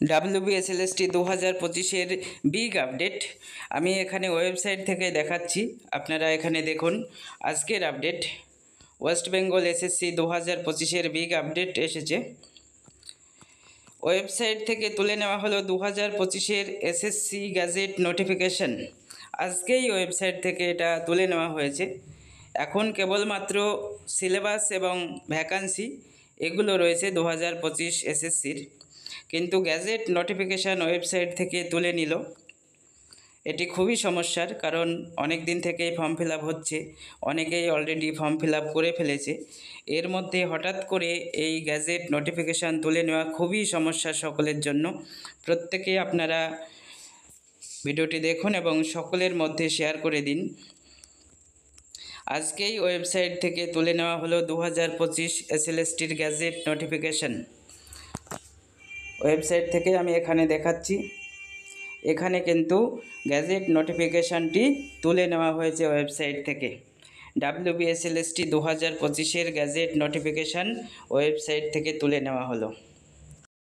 WBSLST 2025-এর big update আমি এখানে website থেকে দেখাচ্ছি। আপনারা এখানে দেখুন আজকের আপডেট। ওয়েস্ট বেঙ্গল এসএসসি 2025-এর বিগ আপডেট এসেছে। ওয়েবসাইট থেকে তুলে নেওয়া হলো 2025-এর এসএসসি গ্যাজেট নোটিফিকেশন। আজকেই ওয়েবসাইট থেকে এটা তুলে নেওয়া হয়েছে। এখন কেবলমাত্র সিলেবাস এবং ভ্যাকান্সি এগুলো রয়েছে 2025 এসএসসির, কিন্তু গ্যাজেট নোটিফিকেশান ওয়েবসাইট থেকে তুলে নিল। এটি খুবই সমস্যার, কারণ অনেক দিন থেকেই ফর্ম ফিল আপ হচ্ছে, অনেকেই অলরেডি ফর্ম ফিল আপ করে ফেলেছে। এর মধ্যে হঠাৎ করে এই গ্যাজেট নোটিফিকেশান তুলে নেওয়া খুবই সমস্যা সকলের জন্য। প্রত্যেকে আপনারা ভিডিওটি দেখুন এবং সকলের মধ্যে শেয়ার করে দিন। আজকেই ওয়েবসাইট থেকে তুলে নেওয়া হলো 2025 এসএলএসটির গ্যাজেট নোটিফিকেশান। ওয়েবসাইট থেকে আমি এখানে দেখাচ্ছি। এখানে কিন্তু গ্যাজেট নোটিফিকেশানটি তুলে নেওয়া হয়েছে ওয়েবসাইট থেকে। WBSLST 2025-এর গ্যাজেট নোটিফিকেশান ওয়েবসাইট থেকে তুলে নেওয়া হলো।